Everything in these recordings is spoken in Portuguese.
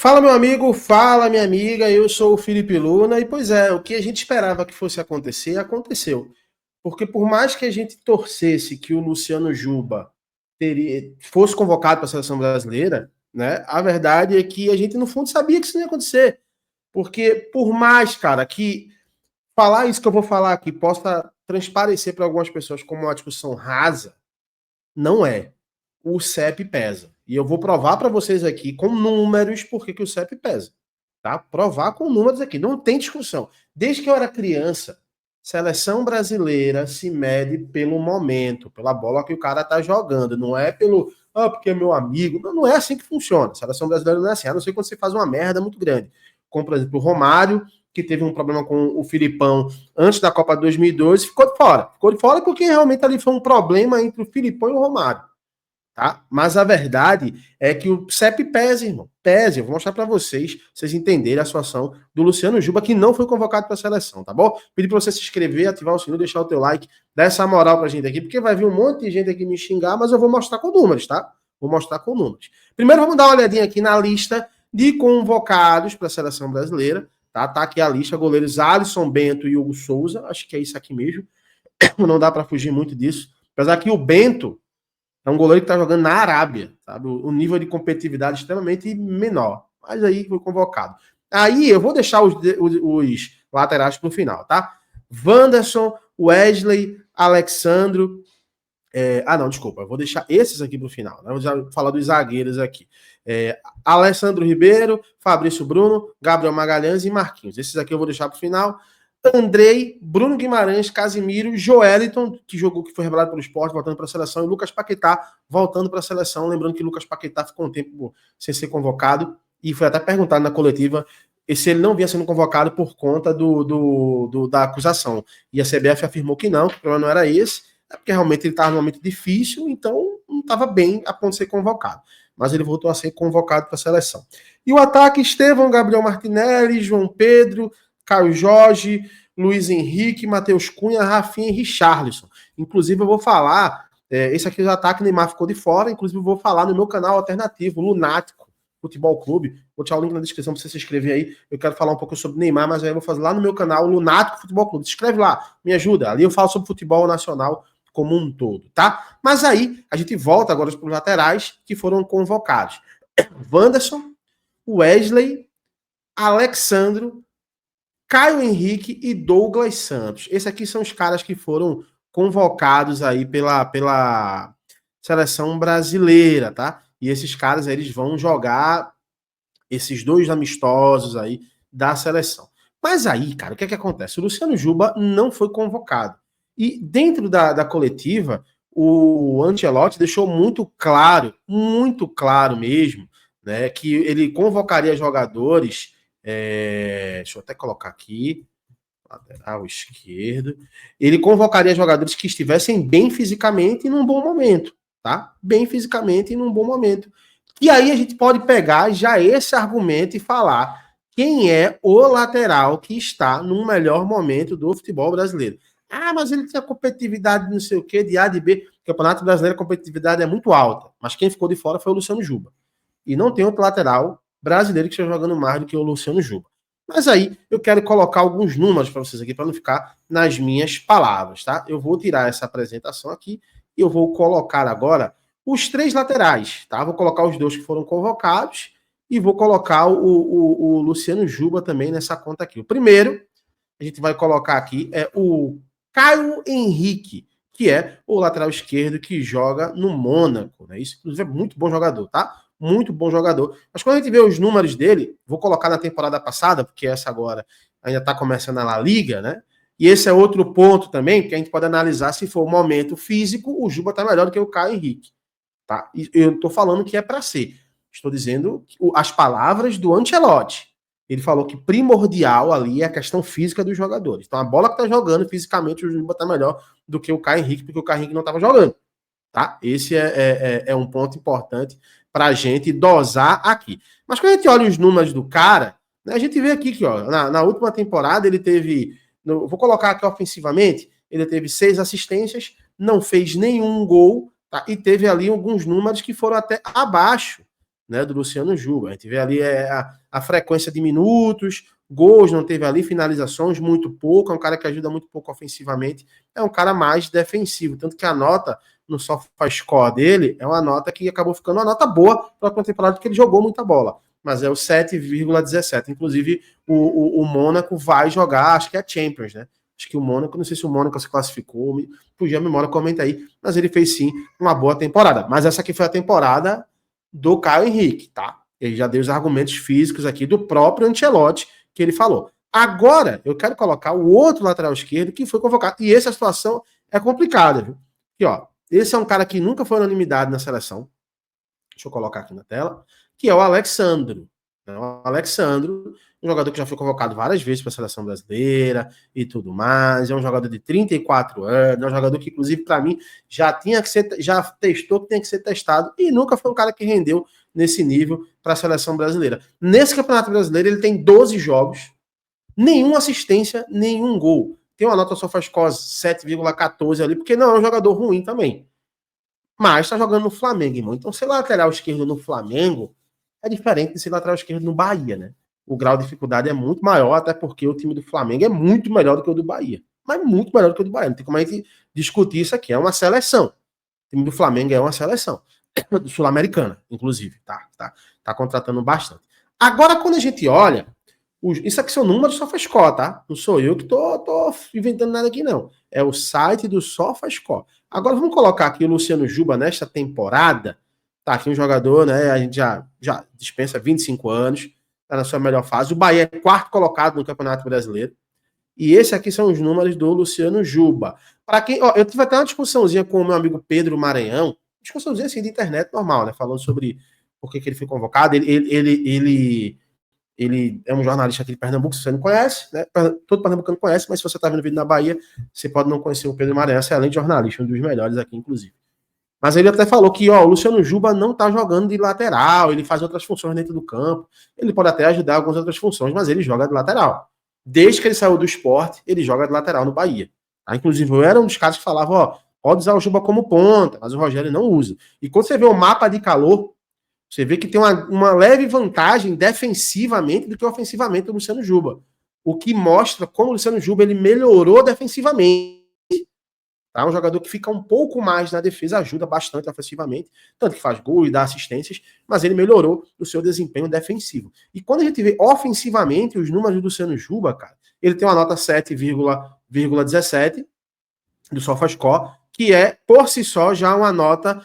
Fala, meu amigo, fala, minha amiga. Eu sou o Felipe Luna. E, pois é, o que a gente esperava que fosse acontecer, aconteceu. Porque, por mais que a gente torcesse que o Luciano Juba fosse convocado para a seleção brasileira, né, a verdade é que a gente, no fundo, sabia que isso não ia acontecer. Porque, por mais, cara, que falar isso que eu vou falar aqui possa transparecer para algumas pessoas como uma discussão rasa, não é. O CEP pesa. E eu vou provar para vocês aqui com números por que o CEP pesa. Tá? Provar com números aqui. Não tem discussão. Desde que eu era criança, seleção brasileira se mede pelo momento, pela bola que o cara tá jogando. Não é pelo, porque é meu amigo. Não, não é assim que funciona. Seleção brasileira não é assim. A não ser quando você faz uma merda muito grande. Como, por exemplo, o Romário, que teve um problema com o Filipão antes da Copa de 2012, ficou de fora. Ficou de fora porque realmente ali foi um problema entre o Filipão e o Romário. Tá? Mas a verdade é que o CEP pesa, irmão. Pesa. Eu vou mostrar para vocês entenderem a situação do Luciano Juba, que não foi convocado para a seleção, tá bom? Pedir para você se inscrever, ativar o sininho, deixar o teu like, dar essa moral pra gente aqui, porque vai vir um monte de gente aqui me xingar, mas eu vou mostrar com números, tá? Vou mostrar com números. Primeiro, vamos dar uma olhadinha aqui na lista de convocados para a seleção brasileira, tá? Tá aqui a lista: goleiros Alisson, Bento e Hugo Souza. Acho que é isso aqui mesmo. Não dá para fugir muito disso. Apesar que o Bento é um goleiro que está jogando na Arábia, sabe? O nível de competitividade é extremamente menor. Mas aí foi convocado. Aí eu vou deixar os laterais para o final, tá? Wanderson, Wesley, Alexandro. Não, desculpa. Eu vou deixar esses aqui para o final. Né? Vou já falar dos zagueiros aqui. Alessandro Ribeiro, Fabrício Bruno, Gabriel Magalhães e Marquinhos. Esses aqui eu vou deixar para o final. Andrei, Bruno Guimarães, Casimiro, Joeliton, que jogou, que foi revelado pelo Sport, voltando para a seleção, e Lucas Paquetá, voltando para a seleção. Lembrando que Lucas Paquetá ficou um tempo sem ser convocado, e foi até perguntado na coletiva se ele não vinha sendo convocado por conta da acusação. E a CBF afirmou que não, que o problema não era esse, porque realmente ele estava num momento difícil, então não estava bem a ponto de ser convocado. Mas ele voltou a ser convocado para a seleção. E o ataque: Estevão, Gabriel Martinelli, João Pedro, Caio Jorge, Luiz Henrique, Matheus Cunha, Rafinha e Richarlison. Inclusive, eu vou falar, esse aqui do ataque, Neymar ficou de fora, inclusive eu vou falar no meu canal alternativo, Lunático Futebol Clube. Vou deixar o link na descrição para você se inscrever aí. Eu quero falar um pouco sobre Neymar, mas aí eu vou fazer lá no meu canal, Lunático Futebol Clube. Se inscreve lá, me ajuda. Ali eu falo sobre futebol nacional como um todo, tá? Mas aí, a gente volta agora para os laterais que foram convocados. Wanderson, Wesley, Alexandro, Caio Henrique e Douglas Santos. Esses aqui são os caras que foram convocados aí pela seleção brasileira, tá? E esses caras aí, eles vão jogar esses dois amistosos aí da seleção. Mas aí, cara, o que é que acontece? O Luciano Juba não foi convocado. E dentro da coletiva, o Ancelotti deixou muito claro mesmo, né, que ele convocaria jogadores. Deixa eu até colocar aqui, lateral esquerdo. Ele convocaria jogadores que estivessem bem fisicamente e num bom momento, tá? Bem fisicamente e num bom momento. E aí a gente pode pegar já esse argumento e falar quem é o lateral que está no melhor momento do futebol brasileiro. Mas ele tinha competitividade não sei o quê, de A, de B. O Campeonato Brasileiro, a competitividade é muito alta. Mas quem ficou de fora foi o Luciano Juba. E não tem outro lateral brasileiro que esteja jogando mais do que o Luciano Juba. Mas aí eu quero colocar alguns números para vocês aqui, para não ficar nas minhas palavras, tá? Eu vou tirar essa apresentação aqui e eu vou colocar agora os três laterais, tá? Vou colocar os dois que foram convocados e vou colocar o Luciano Juba também nessa conta aqui. O primeiro, a gente vai colocar aqui, é o Caio Henrique, que é o lateral esquerdo que joga no Mônaco, né? Isso, inclusive, é muito bom jogador, tá? Muito bom jogador. Mas quando a gente vê os números dele, vou colocar na temporada passada, porque essa agora ainda está começando a La Liga, né? E esse é outro ponto também, que a gente pode analisar se for o momento físico, o Juba está melhor do que o Caio Henrique, tá? E eu estou falando que é para ser. Estou dizendo as palavras do Ancelotti. Ele falou que primordial ali é a questão física dos jogadores. Então a bola que está jogando, fisicamente, o Juba está melhor do que o Caio Henrique, porque o Caio Henrique não estava jogando. Tá? Esse é um ponto importante para a gente dosar aqui. Mas quando a gente olha os números do cara, né, a gente vê aqui que ó, na última temporada ele teve, vou colocar aqui ofensivamente, ele teve 6 assistências, não fez nenhum gol, tá? E teve ali alguns números que foram até abaixo né, do Luciano Juba. A gente vê ali a frequência de minutos, gols não teve ali, finalizações muito pouco, é um cara que ajuda muito pouco ofensivamente, é um cara mais defensivo, tanto que a nota no SofaScore dele é uma nota que acabou ficando uma nota boa para a temporada, porque ele jogou muita bola, mas é o 7,17. Inclusive, o Mônaco vai jogar, acho que é Champions, né? Acho que o Mônaco, não sei se o Mônaco se classificou, fugiu a memória, comenta aí, mas ele fez sim uma boa temporada. Mas essa aqui foi a temporada do Caio Henrique, tá? Ele já deu os argumentos físicos aqui do próprio Ancelotti que ele falou. Agora, eu quero colocar o outro lateral esquerdo que foi convocado. E essa situação é complicada, viu? Aqui, ó, esse é um cara que nunca foi unanimidade na seleção. Deixa eu colocar aqui na tela. Que é o Alexandro. O Alexandro, um jogador que já foi convocado várias vezes para a seleção brasileira e tudo mais. É um jogador de 34 anos, é um jogador que, inclusive, para mim, já testou que tinha que ser testado e nunca foi um cara que rendeu nesse nível para a seleção brasileira. Nesse Campeonato Brasileiro, ele tem 12 jogos, nenhuma assistência, nenhum gol. Tem uma nota SofaScore 7,14 ali, porque não é um jogador ruim também. Mas está jogando no Flamengo, irmão. Então, ser lateral esquerdo no Flamengo é diferente de ser lateral esquerdo no Bahia, né? O grau de dificuldade é muito maior, até porque o time do Flamengo é muito melhor do que o do Bahia. Mas muito melhor do que o do Bahia. Não tem como a gente discutir isso aqui. É uma seleção. O time do Flamengo é uma seleção. Sul-americana, inclusive. Tá contratando bastante. Agora, quando a gente olha, isso aqui são números do SofaScore, tá? Não sou eu que tô inventando nada aqui, não. É o site do SofaScore. Agora vamos colocar aqui o Luciano Juba nesta temporada. Tá aqui um jogador, né? A gente já dispensa 25 anos, tá na sua melhor fase. O Bahia é quarto colocado no Campeonato Brasileiro. E esse aqui são os números do Luciano Juba. Para quem, ó, eu tive até uma discussãozinha com o meu amigo Pedro Maranhão, discussãozinha assim de internet normal, né? Falando sobre por que ele foi convocado. Ele é um jornalista aqui de Pernambuco, se você não conhece, né? Todo pernambucano conhece, mas se você está vendo vídeo na Bahia, você pode não conhecer o Pedro Maranhão, excelente jornalista, um dos melhores aqui, inclusive. Mas ele até falou que ó, o Luciano Juba não está jogando de lateral, ele faz outras funções dentro do campo, ele pode até ajudar algumas outras funções, mas ele joga de lateral. Desde que ele saiu do esporte, ele joga de lateral no Bahia. Tá? Inclusive, eu era um dos caras que falava, ó, pode usar o Juba como ponta, mas o Rogério não usa. E quando você vê o mapa de calor, você vê que tem uma leve vantagem defensivamente do que ofensivamente o Luciano Juba. O que mostra como o Luciano Juba ele melhorou defensivamente. Tá? Um jogador que fica um pouco mais na defesa, ajuda bastante ofensivamente, tanto que faz gol e dá assistências, mas ele melhorou o seu desempenho defensivo. E quando a gente vê ofensivamente os números do Luciano Juba, cara, ele tem uma nota 7,17 do SofaScore, que é, por si só, já uma nota...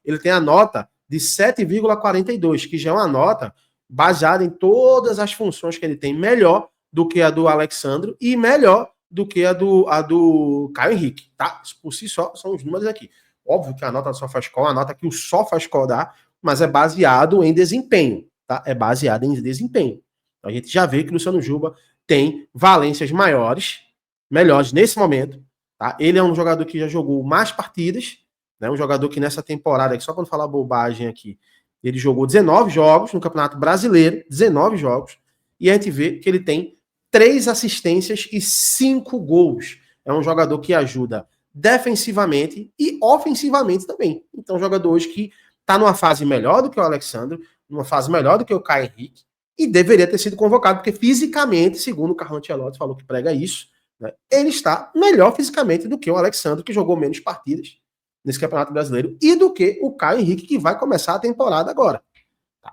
ele tem a nota de 7,42, que já é uma nota baseada em todas as funções que ele tem, melhor do que a do Alexandro e melhor do que a do Caio Henrique, tá? Por si só, são os números aqui. Óbvio que a nota do SofaScore é a nota que o SofaScore dá, mas é baseado em desempenho, tá? É baseado em desempenho. Então, a gente já vê que o Luciano Juba tem valências melhores nesse momento, tá? Ele é um jogador que já jogou mais partidas, né? Um jogador que nessa temporada, só quando falar bobagem aqui, ele jogou 19 jogos no Campeonato Brasileiro, 19 jogos, e a gente vê que ele tem 3 assistências e 5 gols. É um jogador que ajuda defensivamente e ofensivamente também. Então, um jogador hoje que está numa fase melhor do que o Alexandre, numa fase melhor do que o Caio Henrique, e deveria ter sido convocado, porque fisicamente, segundo o Carlo Ancelotti falou que prega isso, né, ele está melhor fisicamente do que o Alexandre, que jogou menos partidas nesse Campeonato Brasileiro, e do que o Caio Henrique, que vai começar a temporada agora.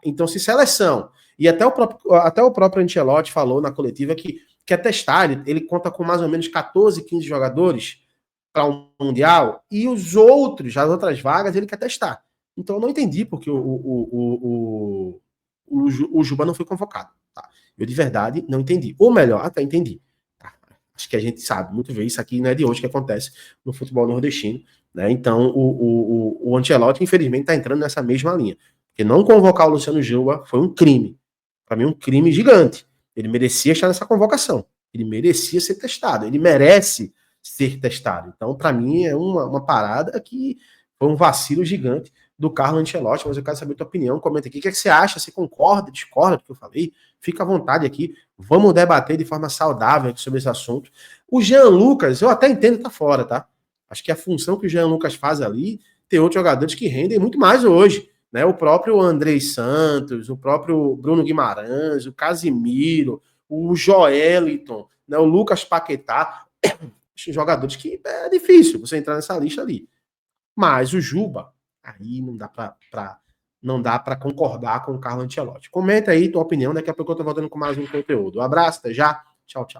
Então, se seleção, e até o próprio Ancelotti falou na coletiva que quer testar, ele conta com mais ou menos 14, 15 jogadores para um Mundial, e os outros, as outras vagas, ele quer testar. Então, eu não entendi porque o Juba não foi convocado. Tá? Eu, de verdade, não entendi. Ou melhor, até entendi. Tá? Acho que a gente sabe muito bem, isso aqui não é de hoje que acontece no futebol nordestino. Né? Então, o Ancelotti, infelizmente, está entrando nessa mesma linha. Porque não convocar o Luciano Juba foi um crime. Para mim, um crime gigante. Ele merecia estar nessa convocação. Ele merecia ser testado. Ele merece ser testado. Então, para mim, é uma parada que foi um vacilo gigante do Carlo Ancelotti. Mas eu quero saber a tua opinião. Comenta aqui. O que, é que você acha? Você concorda, discorda do que eu falei? Fica à vontade aqui. Vamos debater de forma saudável sobre esse assunto. O Jean Lucas, eu até entendo que tá fora, tá? Acho que a função que o Jean Lucas faz ali, tem outros jogadores que rendem muito mais hoje. né? O próprio Andrei Santos, o próprio Bruno Guimarães, o Casimiro, o Joeliton, né? O Lucas Paquetá, jogadores que é difícil você entrar nessa lista ali. Mas o Juba, aí não dá para concordar com o Carlo Ancelotti. Comenta aí tua opinião, daqui a pouco eu tô voltando com mais um conteúdo. Um abraço, até já. Tchau, tchau.